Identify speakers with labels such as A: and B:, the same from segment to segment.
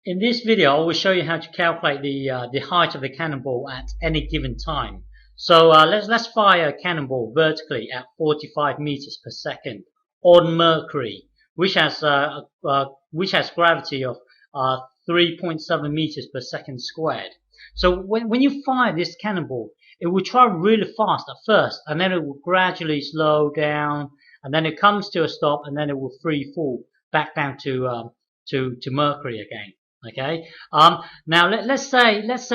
A: In this video, I will show you how to calculate the height of the cannonball at any given time. So let's fire a cannonball vertically at 45 meters per second on Mercury, which has gravity of 3.7 meters per second squared. So when you fire this cannonball, it will try really fast at first, and then it will gradually slow down, and then it comes to a stop, and then it will free fall back down to Mercury again. Okay. Now let's say it's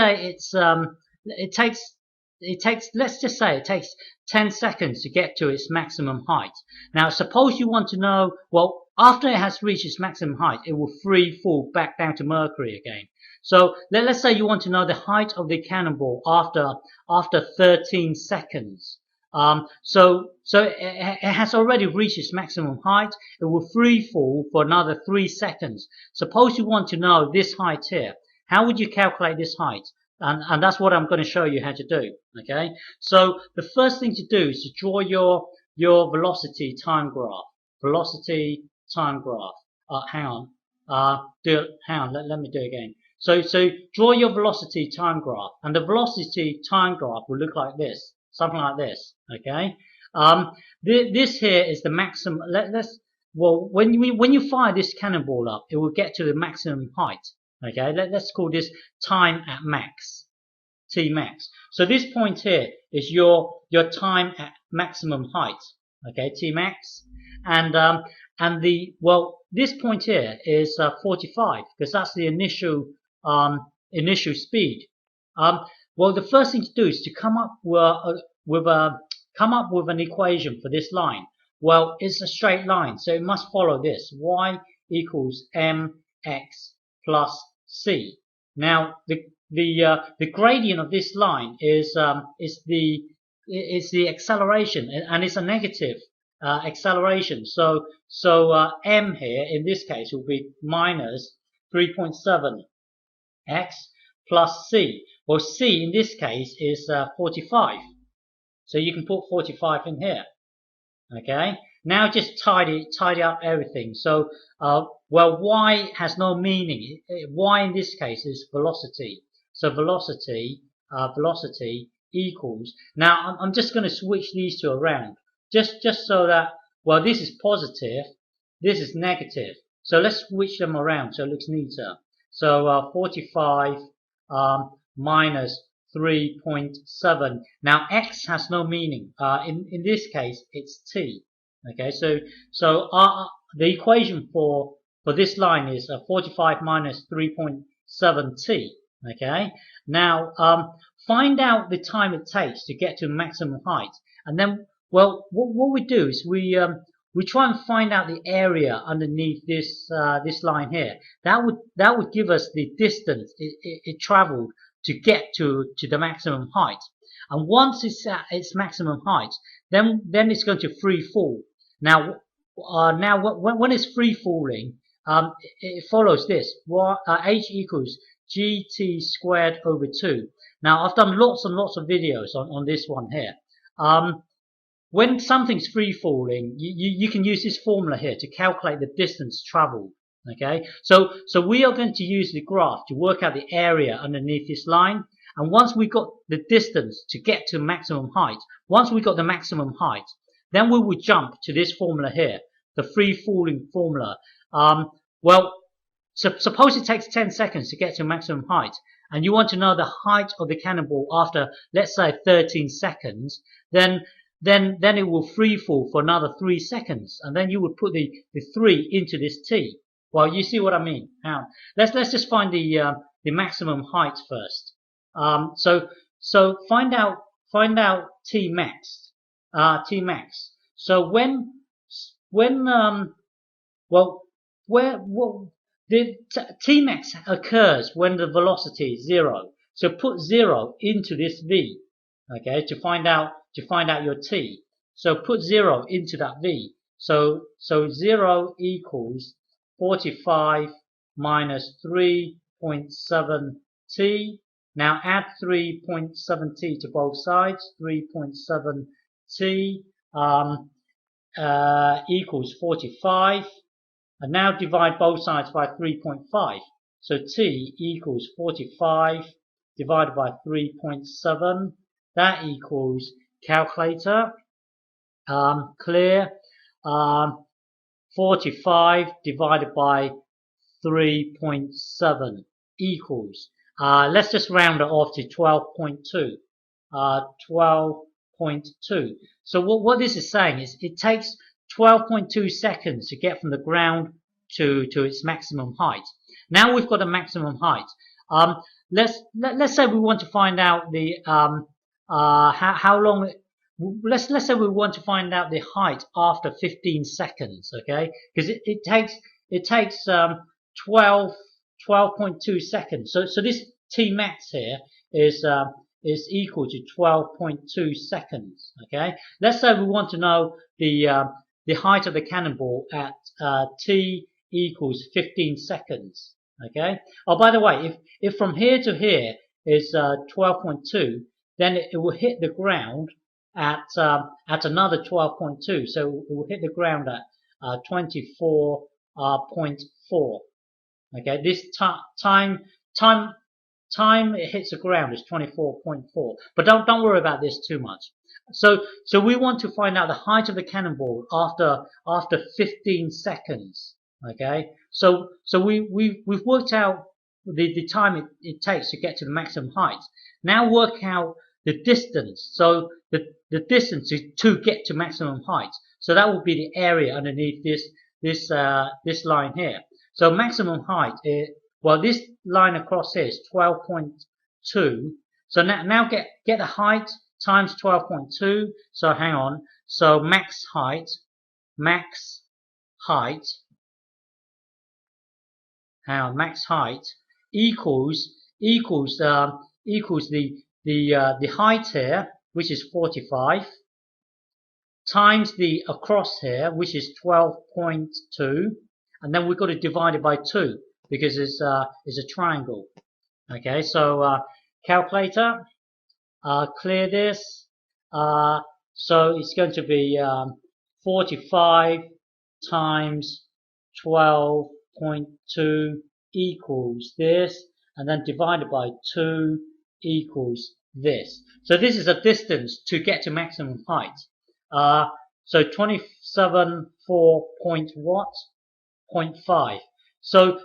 A: let's just say it takes 10 seconds to get to its maximum height. Now suppose you want to know, well, after it has reached its maximum height, it will free fall back down to Mercury again. So let's say you want to know the height of the cannonball after 13 seconds. So it has already reached its maximum height. It will free fall for another 3 seconds. Suppose you want to know this height here. How would you calculate this height? And that's what I'm going to show you how to do. Okay. So the first thing to do is to draw your velocity time graph. Velocity time graph. Hang on. Let me do it again. So draw your velocity time graph, and the velocity time graph will look like this. Something like this, okay? This here is the maximum. Well, when you fire this cannonball up, it will get to the maximum height. Okay, let's call this time at max, T max. So this point here is your time at maximum height. Okay, T max, and this point here is 45 because that's the initial speed. Well, the first thing to do is to come up with an equation for this line. Well, it's a straight line, so it must follow this: y equals mx plus c. Now, the gradient of this line is the acceleration, and it's a negative acceleration. So m here in this case will be minus 3.7 x plus c. Well, c in this case is 45. So you can put 45 in here. Okay. Now just tidy up everything. So, well, y has no meaning. Y in this case is velocity. So velocity equals. Now I'm just going to switch these two around, just so that, well, this is positive, this is negative. So let's switch them around so it looks neater. So 45 minus 3.7. Now x has no meaning. In this case, it's t. Okay, so the equation for this line is 45 minus 3.7 t. Okay, now find out the time it takes to get to maximum height, and then, well, what we do is we try and find out the area underneath this line here. That would give us the distance it traveled to get to the maximum height. And once it's at its maximum height, then it's going to free fall. Now when it's free falling, it follows this: h equals gt squared over 2. Now I've done lots and lots of videos on this one here. When something's free falling, you can use this formula here to calculate the distance traveled. Okay, so we are going to use the graph to work out the area underneath this line, and once we got the distance to get to maximum height, once we got the maximum height, then we will jump to this formula here, the free falling formula. Well, suppose it takes 10 seconds to get to maximum height, and you want to know the height of the cannonball after, let's say, 13 seconds, then it will free fall for another 3 seconds, and then you would put the 3 into this t. Well, you see what I mean. Now, let's just find the maximum height first. So find out t max. So the t max occurs when the velocity is 0. So put 0 into this v. Okay, to find out your t. So put 0 into that v. So 0 equals 45 minus 3.7 t. Now add 3.7 t to both sides. 3.7 t equals 45. And now divide both sides by 3.5. So T equals 45 divided by 3.7. That equals, calculator, clear, 45 divided by 3.7 equals, let's just round it off to 12.2. 12.2. So what this is saying is it takes 12.2 seconds to get from the ground to its maximum height. Now we've got a maximum height. Let's say we want to find out the how long. Let's say we want to find out the height after 15 seconds, okay? Because it takes 12.2 seconds. So this T max here is equal to 12.2 seconds, okay? Let's say we want to know the height of the cannonball at T equals 15 seconds, okay? Oh, by the way, if from here to here is 12.2, then it will hit the ground at another 12.2. So it will hit the ground at 24.4. Okay, this time it hits the ground is 24.4. But don't worry about this too much. So we want to find out the height of the cannonball after 15 seconds. Okay, so we've worked out the time it takes to get to the maximum height. Now work out the distance. So the distance to get to maximum height. So that would be the area underneath this line here. So maximum height is, well, this line across here is 12.2. So now get the height times 12.2. So hang on. So max height, max height equals the height here, which is 45, times the across here, which is 12.2, and then we've got to divide it by 2 because it's a triangle. Okay, so calculator, clear this. So it's going to be 45 times 12.2 equals this, and then divided by 2 equals this. So this is a distance to get to maximum height. So 27.4.5. So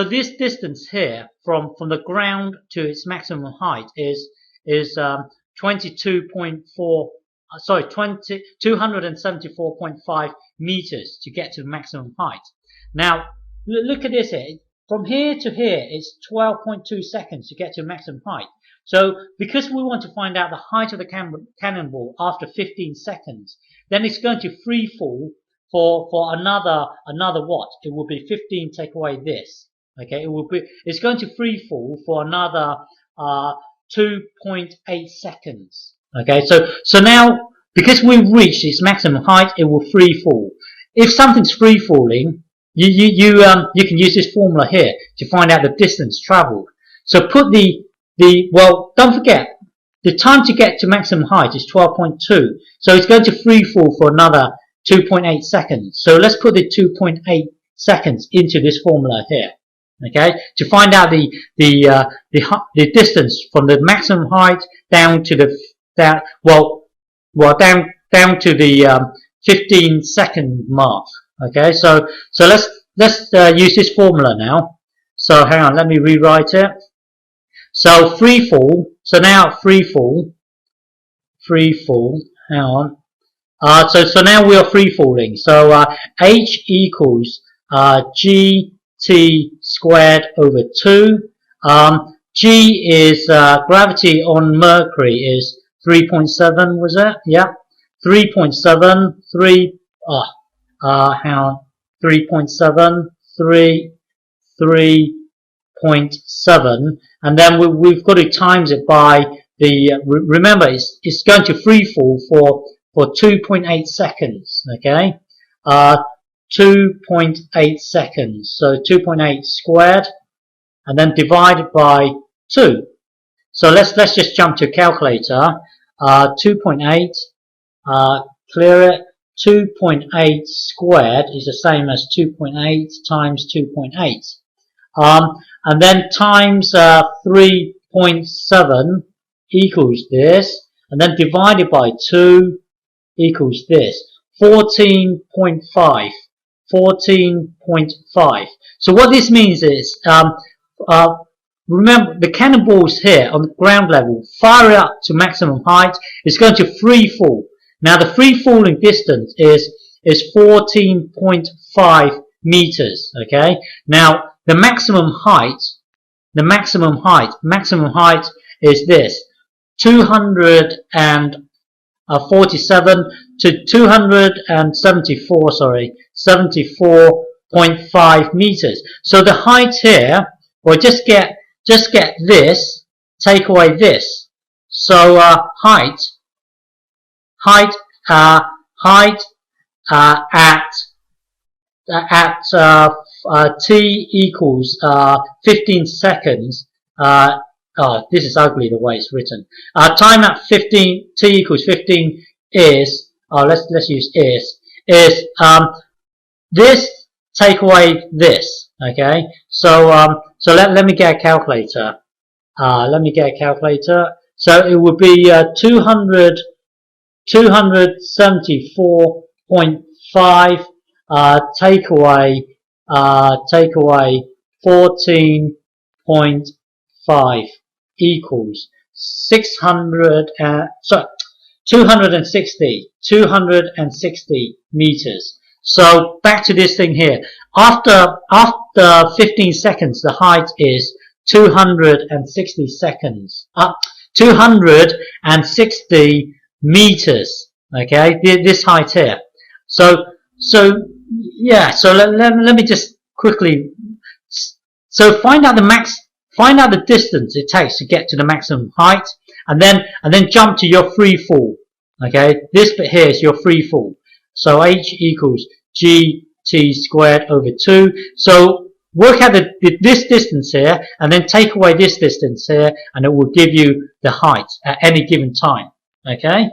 A: this distance here from the ground to its maximum height is 274.5 meters to get to the maximum height. Now look at this here. From here to here, it's 12.2 seconds to get to maximum height. So because we want to find out the height of the cannonball after 15 seconds, then it's going to free fall for another what? It will be 15 take away this. Okay, it's going to free fall for another 2.8 seconds. Okay, so now because we've reached its maximum height, it will free fall. If something's free falling, you can use this formula here to find out the distance traveled. So put well, don't forget, the time to get to maximum height is 12.2. So it's going to free fall for another 2.8 seconds. So let's put the 2.8 seconds into this formula here. Okay, to find out the distance from the maximum height down to down to the 15 second mark. Okay, so let's use this formula now. So hang on, let me rewrite it. So free fall. So now free fall. Hang on. So now we are free falling. So h equals gt squared over 2. G is gravity on Mercury is 3.7. Was it? Yeah, 3.7. Hang on. 3.7. 3.7, and then we've got to times it by the. Remember, it's going to free fall for 2.8 seconds. Okay, 2.8 seconds. So 2.8 squared, and then divided by 2. So let's just jump to calculator. 2.8. Clear it. 2.8 squared is the same as 2.8 times 2.8. and then times 3.7 equals this, and then divided by 2 equals this, 14.5. 14.5. So what this means is, remember the cannonballs here on the ground level, fire it up to maximum height, it's going to free fall. Now the free falling distance is 14.5 meters. Okay. Now the maximum height is this, 247 to 274, 74.5 meters. So the height here, or just get this, take away this. So height at t equals 15 seconds. This is ugly the way it's written. Time at 15 t equals 15 is let's use is this, take away this. Okay, so let me get a calculator. So it would be 274.5 take away 14.5 equals 260 meters. So back to this thing here. After 15 seconds, the height is 260 seconds. 260 meters. Okay, this height here. So yeah. So let me just quickly. So find out the distance it takes to get to the maximum height, and then jump to your free fall. Okay, this bit here is your free fall. So h equals gt squared over 2. So work out this distance here, and then take away this distance here, and it will give you the height at any given time. Okay.